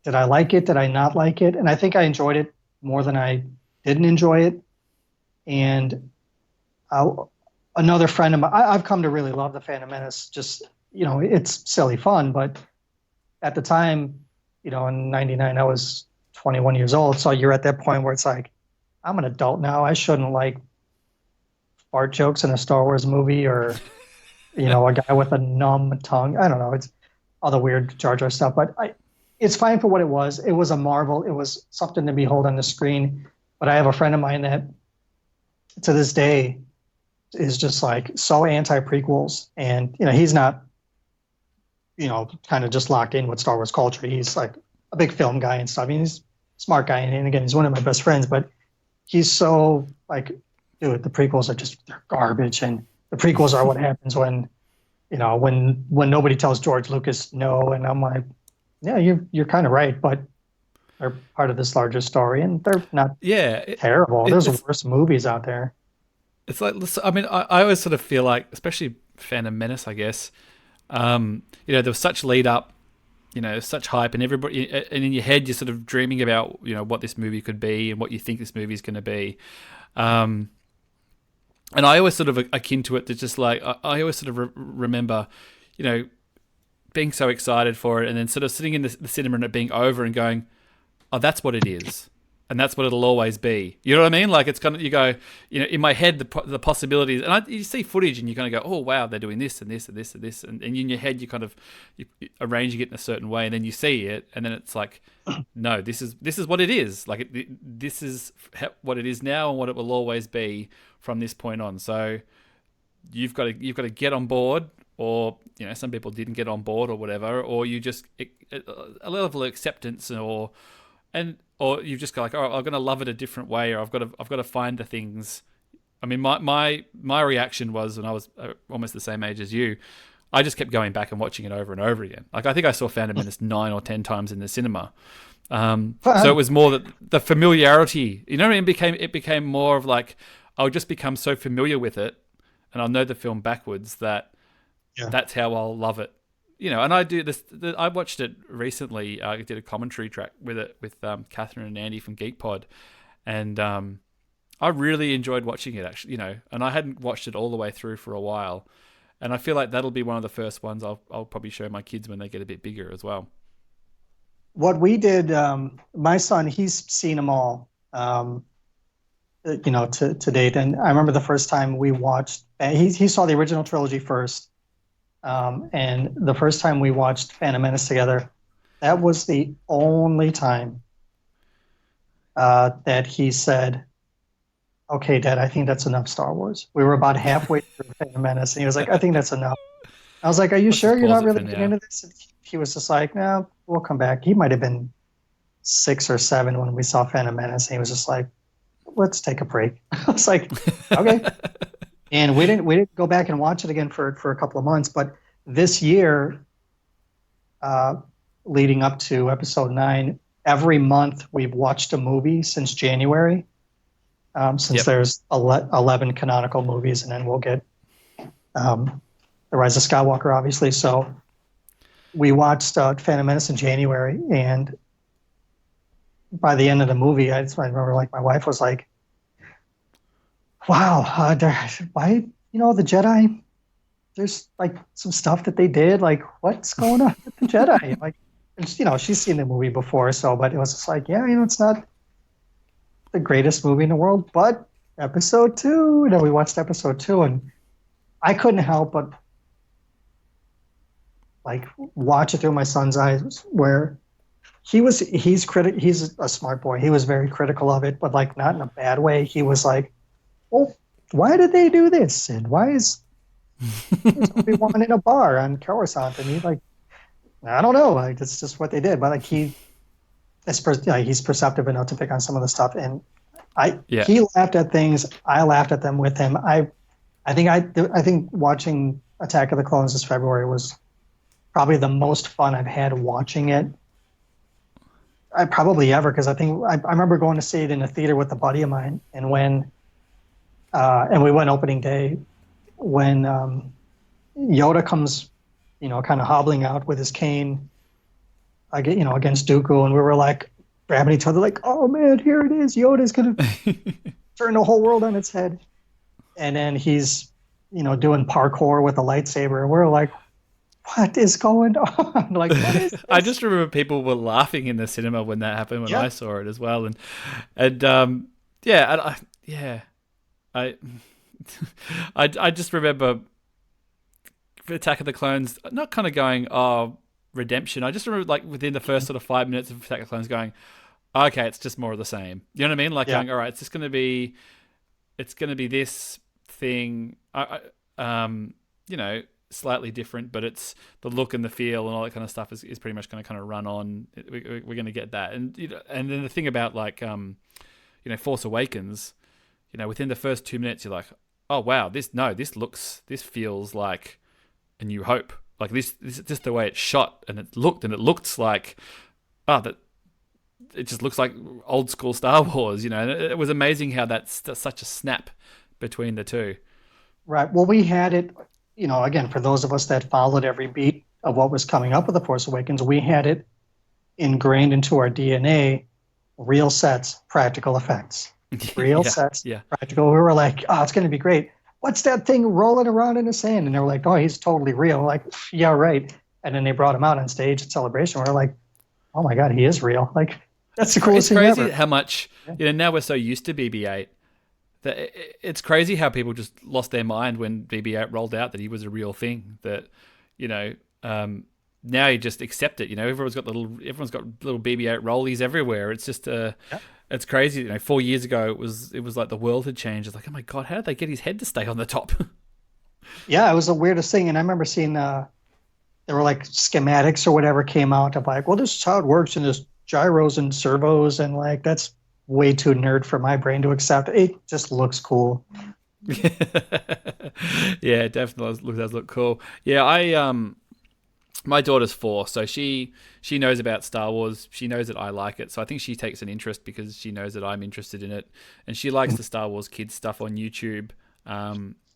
did I like it? Did I not like it? And I think I enjoyed it more than I didn't enjoy it. And another friend of mine, I've come to really love the Phantom Menace. Just, it's silly fun, but at the time, in '99, I was 21 years old. So you're at that point where it's like, I'm an adult now. I shouldn't like fart jokes in a Star Wars movie, or a guy with a numb tongue. I don't know. It's all the weird Jar Jar stuff, but it's fine for what it was. It was a marvel. It was something to behold on the screen. But I have a friend of mine that to this day is just like so anti prequels, and he's not kind of just locked in with Star Wars culture. He's like a big film guy and stuff. I mean, he's a smart guy, and again, he's one of my best friends, but he's so like, dude, the prequels are they're garbage, and the prequels are what happens when nobody tells George Lucas no. And I'm like, yeah, you're kind of right, but they're part of this larger story, and they're not terrible. There's worse movies out there. It's like, I mean, I always sort of feel like, especially Phantom Menace, I guess, there was such lead up, such hype, and everybody, and in your head, you're sort of dreaming about, what this movie could be and what you think this movie is going to be. And I always sort of akin to it to just like I always sort of remember, being so excited for it, and then sort of sitting in the cinema and it being over and going, oh, that's what it is. And that's what it'll always be. You know what I mean? Like, it's kind of, you go, in my head, the possibilities, and you see footage and you kind of go, oh, wow, they're doing this and this and this and this. And in your head, you're arranging it in a certain way, and then you see it, and then it's like, no, this is what it is. Like, this is what it is now and what it will always be from this point on. So you've got to get on board, or some people didn't get on board or whatever, or you just a level of acceptance, or you've just got like, oh, I'm going to love it a different way, or I've got to find the things. I mean, my reaction was, when I was almost the same age as you, I just kept going back and watching it over and over again. Like, I think I saw Phantom Menace 9 or 10 times in the cinema. So it was more that the familiarity, it became more of like, I'll just become so familiar with it, and I'll know the film backwards that that's how I'll love it. And I do this. I watched it recently. I did a commentary track with it with Catherine and Andy from Geek Pod, and I really enjoyed watching it, actually. And I hadn't watched it all the way through for a while, and I feel like that'll be one of the first ones I'll probably show my kids when they get a bit bigger as well. What we did, my son, he's seen them all, to date, and I remember the first time we watched. He saw the original trilogy first. And the first time we watched Phantom Menace together, that was the only time that he said, okay, Dad, I think that's enough Star Wars. We were about halfway through Phantom Menace, and he was like, I think that's enough. I was like, are you sure you're not really getting into this? And he was just like, no, we'll come back. He might have been 6 or 7 when we saw Phantom Menace, and he was just like, let's take a break. I was like, okay. And we didn't go back and watch it again for a couple of months. But this year, leading up to episode 9, every month we've watched a movie since January. Since there's 11 canonical movies, and then we'll get The Rise of Skywalker, obviously. So we watched Phantom Menace in January, and by the end of the movie, I remember, like, my wife was like, wow, why, the Jedi, there's like some stuff that they did, like, what's going on with the Jedi? Like, she's seen the movie before, but it was just like, it's not the greatest movie in the world, but episode 2, we watched episode 2, and I couldn't help but like watch it through my son's eyes, where he's a smart boy. He was very critical of it, but like not in a bad way. He was like, well, why did they do this? And why is Obi-Wan in a bar on Coruscant? And he's like, I don't know. Like, it's just what they did. But like he's perceptive enough to pick on some of the stuff. And he laughed at things. I laughed at them with him. I think watching Attack of the Clones this February was probably the most fun I've had watching it. Probably ever, because I think I remember going to see it in a theater with a buddy of mine, and when and we went opening day, when Yoda comes, kind of hobbling out with his cane, against Dooku, and we were like grabbing each other, like, oh man, here it is, Yoda's gonna turn the whole world on its head, and then he's, doing parkour with a lightsaber, and we're like, what is going on? Like, what is this? I just remember people were laughing in the cinema when that happened, when I saw it as well. I just remember Attack of the Clones not kind of going, oh, redemption. I just remember, like, within the first sort of 5 minutes of Attack of the Clones going, okay, it's just more of the same. You know what I mean? Like, going, all right, it's going to be this thing, slightly different, but it's the look and the feel and all that kind of stuff is pretty much going to kind of run on. We're going to get that. And and then the thing about, like, Force Awakens, within the first 2 minutes, you're like, oh wow, this feels like A New Hope. Like this is just the way it's shot, and it looked like, that it just looks like old school Star Wars. And it was amazing how that's such a snap between the two. Right. Well, we had it, again, for those of us that followed every beat of what was coming up with The Force Awakens, we had it ingrained into our DNA, real sets, practical effects. Real sets, practical. We were like, oh, it's going to be great. what's that thing rolling around in the sand? And they were like, oh, he's totally real. Like, yeah, right. And then they brought him out on stage at Celebration. We're like, oh my God, he is real. Like, that's the coolest It's thing crazy ever. how much, now we're so used to BB-8 that it's crazy how people just lost their mind when BB-8 rolled out that he was a real thing. That, you know, now you just accept it. You know, everyone's got little BB-8 rollies everywhere. It's just it's crazy. You know, 4 years ago it was like the world had changed. It's like, oh my God, how did they get his head to stay on the top? Yeah, it was the weirdest thing. And I remember seeing there were like schematics or whatever came out of like, well, this is how it works, and there's gyros and servos, and like that's way too nerd for my brain to accept. It just looks cool. Yeah, it definitely does look cool. Yeah, my daughter's 4, so she knows about Star Wars. She knows that I like it, so I think she takes an interest because she knows that I'm interested in it, and she likes the Star Wars kids stuff on YouTube.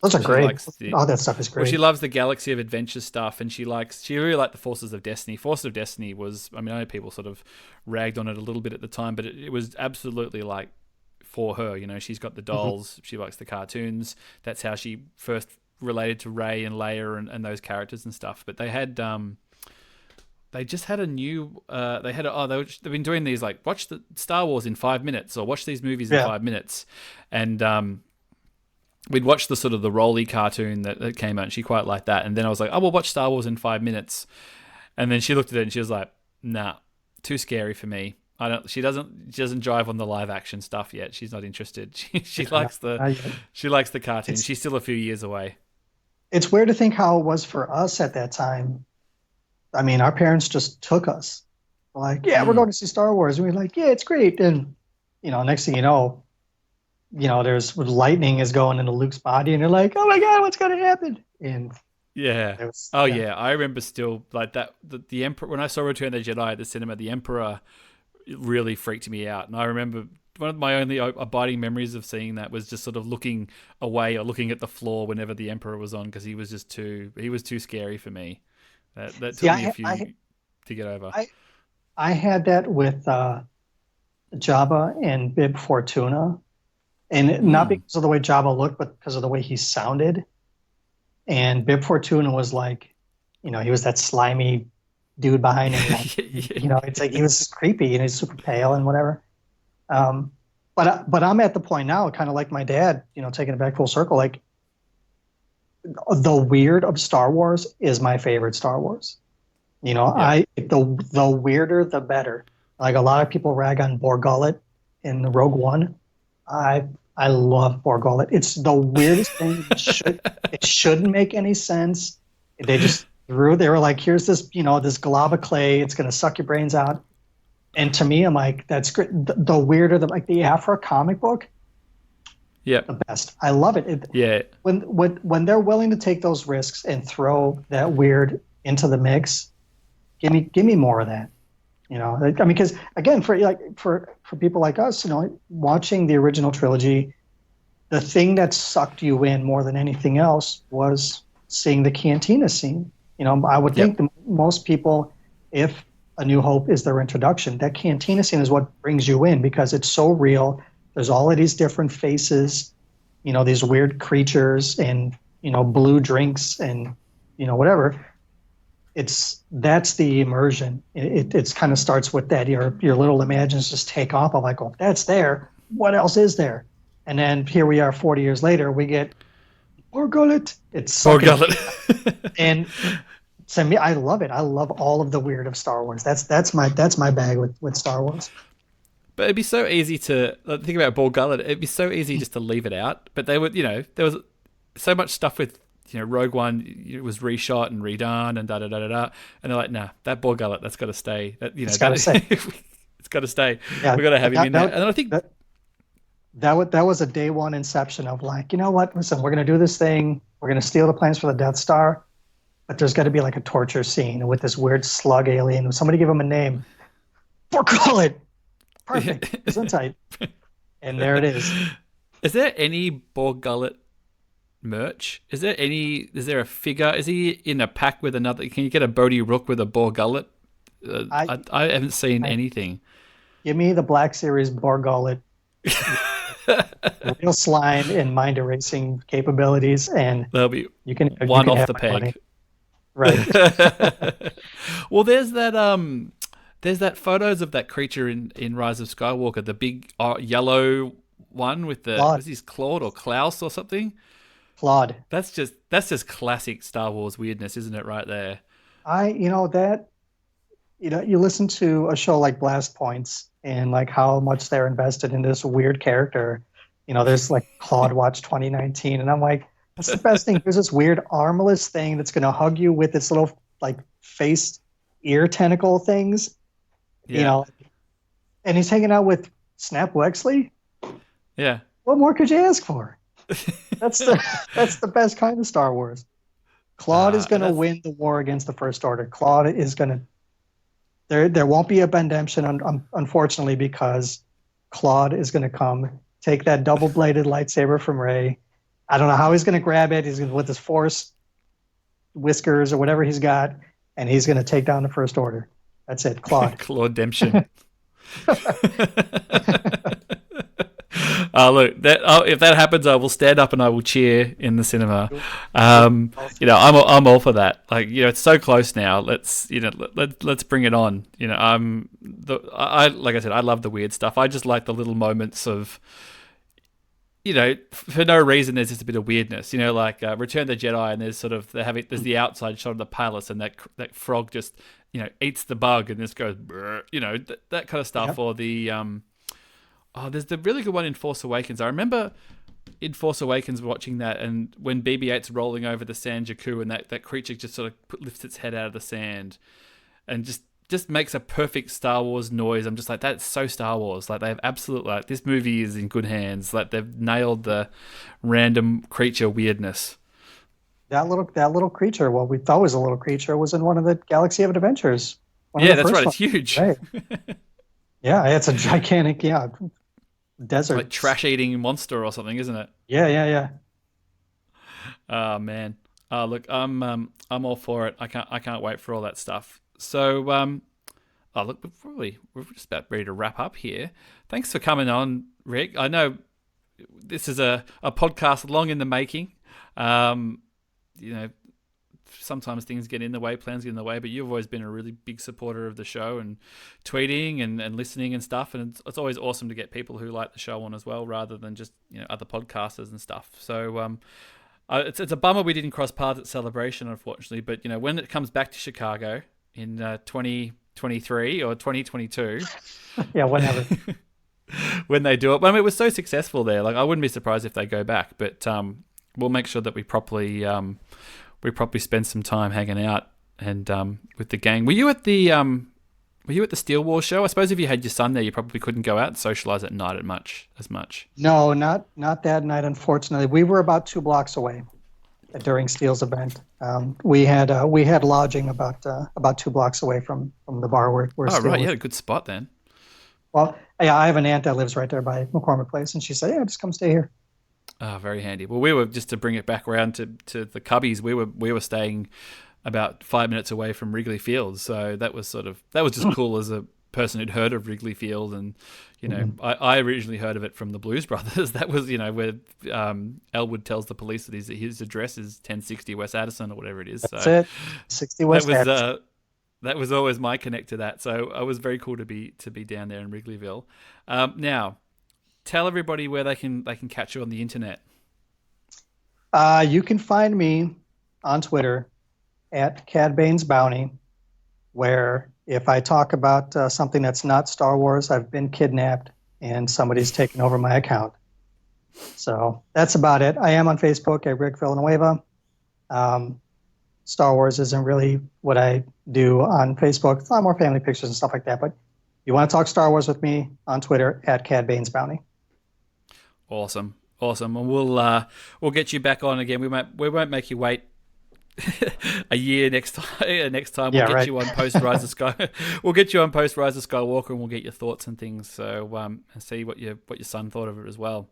Those are great. The, All that stuff is great. Well, she loves the Galaxy of Adventure stuff, and she really liked the Forces of Destiny. Forces of Destiny was, I mean, I know people sort of ragged on it a little bit at the time, but it was absolutely like for her. You know, she's got the dolls, she likes the cartoons. That's how she first related to Rey and Leia and those characters and stuff. But they had they just had a new they've been doing these like watch the Star Wars in 5 minutes or watch these movies in 5 minutes, and we'd watch the sort of the Rolly cartoon that came out, and she quite liked that. And then I was like, oh, we'll watch Star Wars in 5 minutes. And then she looked at it and she was like, nah, too scary for me. She doesn't drive on the live action stuff yet. She's not interested. She likes the cartoon. She's still a few years away. It's weird to think how it was for us at that time. I mean, our parents just took us. Like, yeah, we're going to see Star Wars. And we're like, yeah, it's great. And, next thing there's lightning is going into Luke's body, and they're like, oh my God, what's going to happen? And yeah. I remember still like that. The Emperor, when I saw Return of the Jedi at the cinema, the Emperor really freaked me out. And I remember one of my only abiding memories of seeing that was just sort of looking away or looking at the floor whenever the Emperor was on, because he was too scary for me. That took me a few to get over. I had that with Jabba and Bib Fortuna. And not because of the way Jabba looked, but because of the way he sounded. And Bib Fortuna was like, he was that slimy dude behind him. It's like he was creepy and he's super pale and whatever. But I'm at the point now, kind of like my dad, taking it back full circle. Like the weird of Star Wars is my favorite Star Wars. The weirder the better. Like a lot of people rag on Borgullet in the Rogue One. I love Borgullet. It's the weirdest thing. It shouldn't make any sense. They were like, here's this, this glob of clay. It's going to suck your brains out. And to me, I'm like, that's great. The weirder, the Afro comic book. Yeah. The best. I love it. When they're willing to take those risks and throw that weird into the mix, give me more of that. Because again, for people like us, watching the original trilogy, the thing that sucked you in more than anything else was seeing the cantina scene. I would think most people, if A New Hope is their introduction, that cantina scene is what brings you in because it's so real. There's all of these different faces, these weird creatures and, blue drinks and, whatever. That's the immersion. It's kind of starts with that. Your little imagines just take off. I'm like, oh, that's there. What else is there? And then here we are 40 years later, we get Borgullet. It's Borgullet. And to me, I love it. I love all of the weird of Star Wars. That's my bag with Star Wars. But it'd be so easy to think about Borgullet. It'd be so easy just to leave it out. But they would, there was so much stuff with Rogue One, it was reshot and redone and da-da-da-da-da. And they're like, nah, that Borgullet, that's got to stay. It's got to stay. It's got to stay. Yeah, we've got to have him in there. And I think that was a day one inception of like, you know what? Listen, we're going to do this thing. We're going to steal the plans for the Death Star. But there's got to be like a torture scene with this weird slug alien. Somebody give him a name. Borgullet. Perfect. Gesundheit. And there it is. Is there any Borgullet merch? Is there a figure? Is he in a pack with another? Can you get a Bodhi Rook with a Borgullet? I haven't seen anything. Give me the Black Series Borgullet real slime and mind erasing capabilities, and There'll be you one can off have the my money. peg. Right. Well, there's that photos of that creature in Rise of Skywalker, the big yellow one with the Claude. was his Claude or Klaus or something. Claude. That's just classic Star Wars weirdness, isn't it? Right there. That you listen to a show like Blast Points and like how much they're invested in this weird character. There's like Claude Watch 2019, and I'm like, that's the best thing. There's this weird armless thing that's gonna hug you with its little like face ear tentacle things, you Yeah, know, and he's hanging out with Snap Wexley. yeah. What more could you ask for? That's the that's the best kind of Star Wars. Claude is gonna That's win the war against the First Order. Claude is gonna there won't be a redemption, unfortunately, because Claude is going to come take that double-bladed lightsaber from Rey. I don't know how he's going to grab it. He's going to with his Force whiskers or whatever he's got, and he's going to take down the First Order. That's it, Claude. Claude Demption. Look, if that happens, I will stand up and I will cheer in the cinema. I'm all for that. Like, it's so close now. Let's bring it on. I like I said, I love the weird stuff. I just like the little moments of, for no reason. There's just a bit of weirdness. Like Return of the Jedi, and there's the outside shot of the palace, and that frog just eats the bug and just goes, that kind of stuff, Yep. or the there's the really good one in Force Awakens. I remember in Force Awakens watching that, and when BB-8's rolling over the sand Jakku, and that creature just sort of lifts its head out of the sand, and just makes a perfect Star Wars noise. I'm just like, that's so Star Wars. Like, they have absolutely, like, this movie is in good hands. Like, they've nailed the random creature weirdness. That little creature, what we thought was a little creature, was in one of the Galaxy of Adventures. One of Yeah, the that's first right. ones. It's huge. Right. Yeah, it's a gigantic, desert. Like trash-eating monster or something, isn't it? Yeah. Oh man. Look, I'm all for it. I can't wait for all that stuff. So look, we're just about ready to wrap up here. Thanks for coming on, Rik. I know this is a podcast long in the making. You know, sometimes things get in the way, plans get in the way, but you've always been a really big supporter of the show and tweeting and listening and stuff. And it's always awesome to get people who like the show on as well, rather than just other podcasters and stuff. So it's a bummer we didn't cross paths at Celebration, unfortunately. But when it comes back to Chicago in 2023 or 2022, Yeah, whatever. when they do it, I mean, it was so successful there. Like, I wouldn't be surprised if they go back, but we'll make sure that we properly spend some time hanging out and with the gang. Were you at the Steel Wars show? I suppose if you had your son there, you probably couldn't go out and socialize at night as much. No, not that night, unfortunately. We were about 2 blocks away during Steele's event. We had lodging about 2 blocks away from the bar where Oh, Steele right, you was. had a good spot then. Well, yeah, I have an aunt that lives right there by McCormick Place, and she said, "Yeah, just come stay here." Oh, very handy. Well, we were, just to bring it back around to the Cubbies, we were staying about 5 minutes away from Wrigley Field, so that was just cool as a person who'd heard of Wrigley Field, and I originally heard of it from the Blues Brothers. That was where Elwood tells the police that his address is 1060 West Addison or whatever it is. That's So it. 60 West that was Addison. that was always my connect to that. So it was very cool to be down there in Wrigleyville. Now, tell everybody where they can catch you on the internet. You can find me on Twitter at Cad Bane's Bounty, where if I talk about something that's not Star Wars, I've been kidnapped and somebody's taken over my account. So that's about it. I am on Facebook at Rik Villanueva. Star Wars isn't really what I do on Facebook. It's a lot more family pictures and stuff like that. But you want to talk Star Wars with me on Twitter at Cad Bane's Bounty. Awesome, and we'll get you back on again. We won't make you wait a year next time. Next time we'll get you on post Rise of Sky. We'll get you on post Rise of Skywalker, and we'll get your thoughts and things. So and see what your son thought of it as well.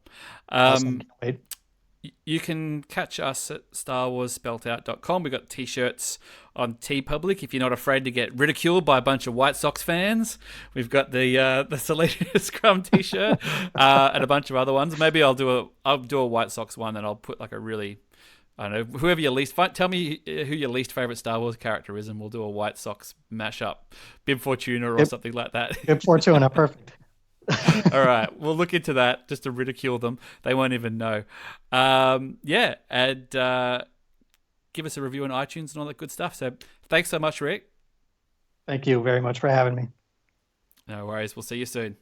Awesome. Can't wait. You can catch us at StarWarsSpeltOut.com. We've got t-shirts on TeePublic if you're not afraid to get ridiculed by a bunch of White Sox fans. We've got the Selena Scrum t-shirt and a bunch of other ones. Maybe I'll do a White Sox one, and I'll put like a really, I don't know, whoever your least, tell me who your least favorite Star Wars character is, and we'll do a White Sox mashup, Bib Fortuna or something like that. Bib Fortuna, perfect. All right, we'll look into that just to ridicule them. They won't even know. And give us a review on iTunes and all that good stuff. So thanks so much, Rik. Thank you very much for having me. No worries. We'll see you soon.